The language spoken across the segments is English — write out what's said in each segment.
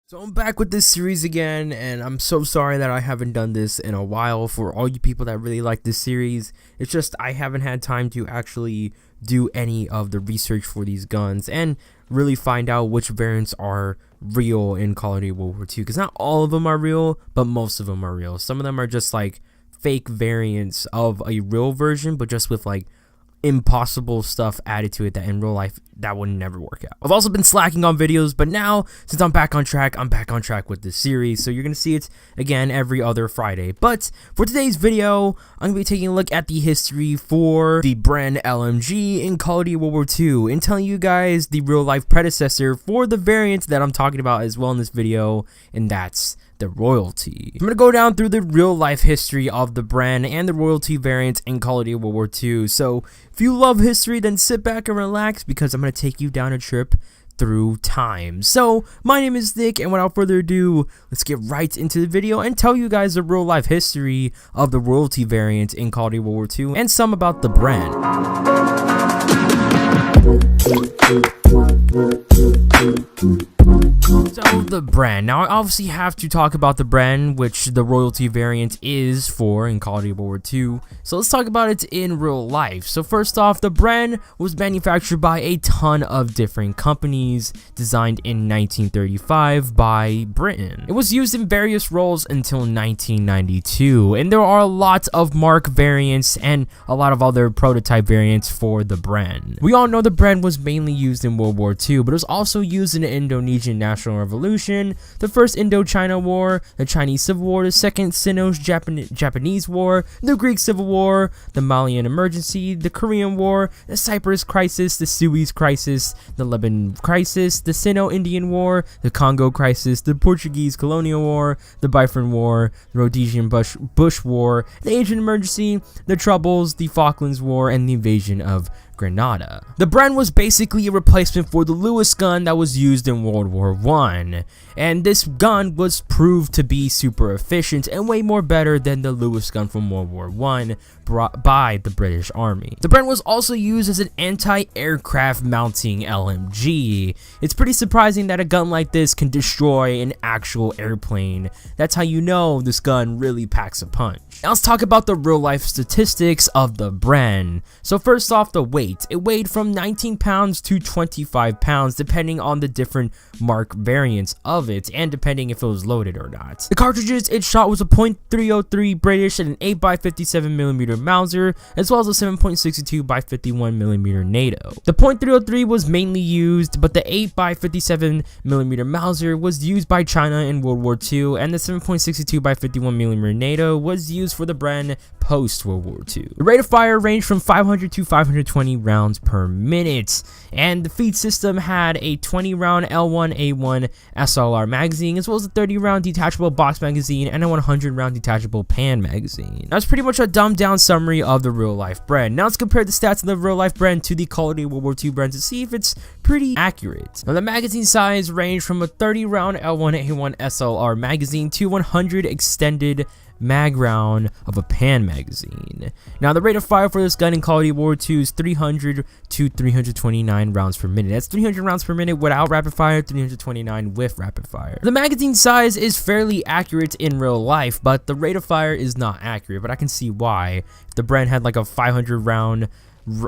So I'm back with this series again, and I'm so sorry that I haven't done this in a while. For all you people that really like this series, it's just I haven't had time to actually do any of the research for these guns and really find out which variants are real in Call of Duty World War II, because not all of them are real, but most of them are real. Some of them are just like fake variants of a real version, but just with like impossible stuff added to it that in real life that would never work out. I've also been slacking on videos, but now since I'm back on track with this series, so you're gonna see it again every other Friday. But for today's video, I'm gonna be taking a look at the history for the Bren LMG in Call of Duty World War II and telling you guys the real life predecessor for the variant that I'm talking about as well in this video, and that's the royalty. I'm gonna go down through the real life history of the Bren and the royalty variant in Call of Duty World War II. So if you love history, then sit back and relax, because I'm gonna take you down a trip through time. So my name is Nick, and without further ado, let's get right into the video and tell you guys the real life history of the royalty variant in Call of Duty World War II and some about the Bren. So the Bren. Now I obviously have to talk about the Bren, which the royalty variant is for in Call of Duty World War II. So let's talk about it in real life. So first off, the Bren was manufactured by a ton of different companies, designed in 1935 by Britain. It was used in various roles until 1992, and there are a lot of mark variants and a lot of other prototype variants for the Bren. We all know the Bren was mainly used in World War II, but it was also used in the Indonesian National Revolution, the First Indochina War, the Chinese Civil War, the Second Sino-Japanese War, the Greek Civil War, the Malian Emergency, the Korean War, the Cyprus Crisis, the Suez Crisis, the Lebanon Crisis, the Sino-Indian War, the Congo Crisis, the Portuguese Colonial War, the Biafran War, the Rhodesian Bush War, the Asian Emergency, the Troubles, the Falklands War, and the invasion of Grenada. The Bren was basically a replacement for the Lewis gun that was used in World War I, and this gun was proved to be super efficient and way more better than the Lewis gun from World War I brought by the British Army. The Bren was also used as an anti-aircraft mounting LMG. It's pretty surprising that a gun like this can destroy an actual airplane. That's how you know this gun really packs a punch. Now let's talk about the real life statistics of the Bren. So first off, the weight. It weighed from 19 pounds to 25 pounds depending on the different mark variants of it and depending if it was loaded or not. The cartridges it shot was a .303 British and an 8x57mm Mauser, as well as a 7.62x51mm NATO. The .303 was mainly used, but the 8x57mm Mauser was used by China in World War II, and the 7.62x51mm NATO was used for the Bren post-World War II. The rate of fire ranged from 500 to 520 rounds per minute, and the feed system had a 20-round L1A1 SLR magazine, as well as a 30-round detachable box magazine and a 100-round detachable pan magazine. That's pretty much a dumbed-down summary of the real-life Bren. Now let's compare the stats of the real-life Bren to the Call of Duty World War II Bren to see if it's pretty accurate. Now the magazine size ranged from a 30-round L1A1 SLR magazine to 100 extended mag round of a pan magazine. Now the rate of fire for this gun in Call of Duty World War II is 300 to 329 rounds per minute. That's 300 rounds per minute without rapid fire, 329 with rapid fire. The magazine size is fairly accurate in real life, but the rate of fire is not accurate, but I can see why. If the Bren had like a 500 round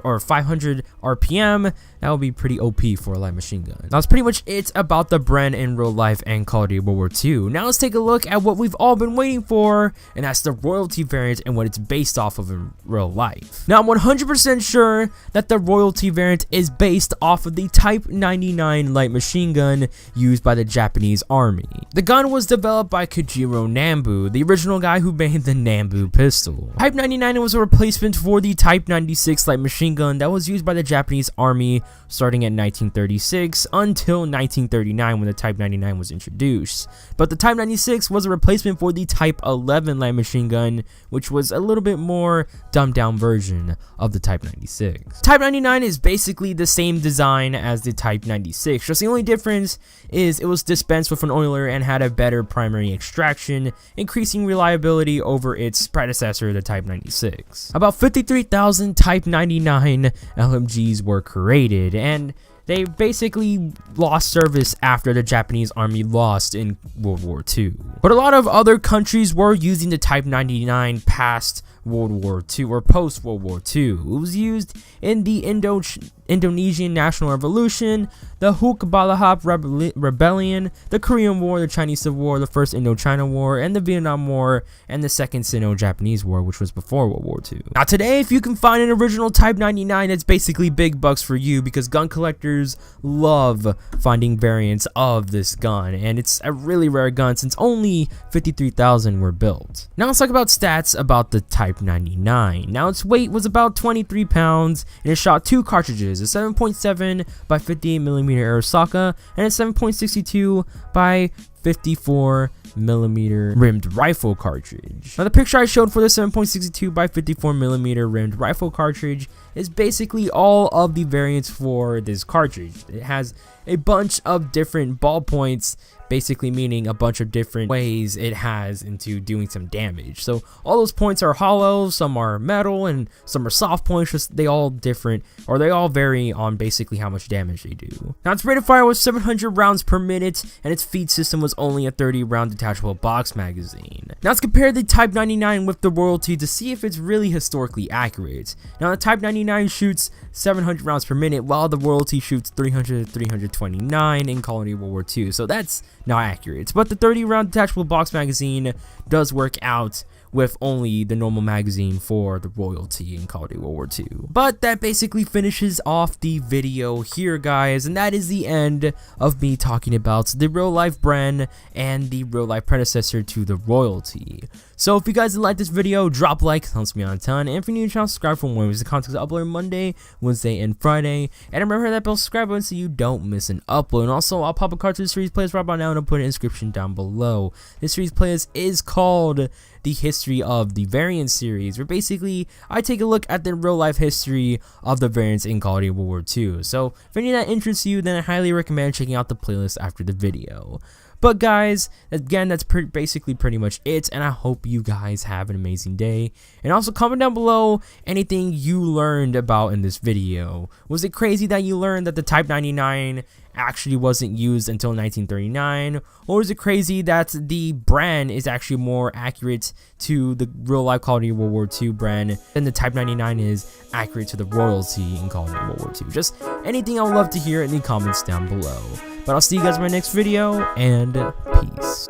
or 500 RPM, that would be pretty OP for a light machine gun. That's pretty much it about the Bren in real life and Call of Duty World War II. Now let's take a look at what we've all been waiting for, and that's the royalty variant and what it's based off of in real life. Now I'm 100% sure that the royalty variant is based off of the Type 99 light machine gun used by the Japanese Army. The gun was developed by Kojiro Nambu, the original guy who made the Nambu pistol. Type 99 was a replacement for the Type 96 light machine gun that was used by the Japanese Army starting at 1936 until 1939 when the Type 99 was introduced. But the Type 96 was a replacement for the Type 11 light machine gun, which was a little bit more dumbed down version of the Type 96. Type 99 is basically the same design as the Type 96, just the only difference is it was dispensed with an oiler and had a better primary extraction, increasing reliability over its predecessor, the Type 96. About 53,000 Type 99 LMGs were created, and They basically lost service after the Japanese army lost in World War II. But a lot of other countries were using the Type 99 past World War II or post World War II. It was used in the Indonesian National Revolution, the Hukbalahap Rebellion, the Korean War, the Chinese Civil War, the First Indochina War, and the Vietnam War, and the Second Sino-Japanese War, which was before World War II. Now today, if you can find an original Type 99, it's basically big bucks for you, because gun collectors love finding variants of this gun, and it's a really rare gun since only 53,000 were built. Now let's talk about stats about the Type 99. Now its weight was about 23 pounds, and it shot 2 cartridges, a 7.7 by 58mm Arisaka and a 7.62 by 54mm rimmed rifle cartridge. Now the picture I showed for the 7.62 by 54mm rimmed rifle cartridge is basically all of the variants for this cartridge. It has a bunch of different ballpoints, basically meaning a bunch of different ways it has into doing some damage. So all those points are hollow, some are metal, and some are soft points, just they all different, or they all vary on basically how much damage they do. Now its rate of fire was 700 rounds per minute, and its feed system was only a 30-round detachable box magazine. Now let's compare the Type 99 with the Royalty to see if it's really historically accurate. Now the Type 99 shoots 700 rounds per minute, while the Royalty shoots 300 to 329 in Call of Duty World War II, so that's not accurate. But the 30-round detachable box magazine does work out with only the normal magazine for the Royalty in Call of Duty World War II. But that basically finishes off the video here, guys, and that is the end of me talking about the real-life Bren and the real-life predecessor to the Royalty. So if you guys like this video, drop a like, it helps me out a ton, and if you're new to the channel, subscribe for more videos. The content is uploaded Monday, Wednesday, and Friday, and remember that bell subscribe button so you don't miss an upload. And also, I'll pop a card to the series playlist right about now, and I'll put an inscription down below. This series playlist is called The History of the Variance series, where basically I take a look at the real life history of the variants in Call of Duty World War II. So if any of that interests you, then I highly recommend checking out the playlist after the video. But guys, again, that's basically pretty much it, and I hope you guys have an amazing day. And also comment down below anything you learned about in this video. Was it crazy that you learned that the Type 99 actually wasn't used until 1939, or is it crazy that the Bren is actually more accurate to the real life Call of Duty World War II Bren than the Type 99 is accurate to the Royalty in Call of Duty World War II? Just anything I would love to hear in the comments down below. But I'll see you guys in my next video, and peace.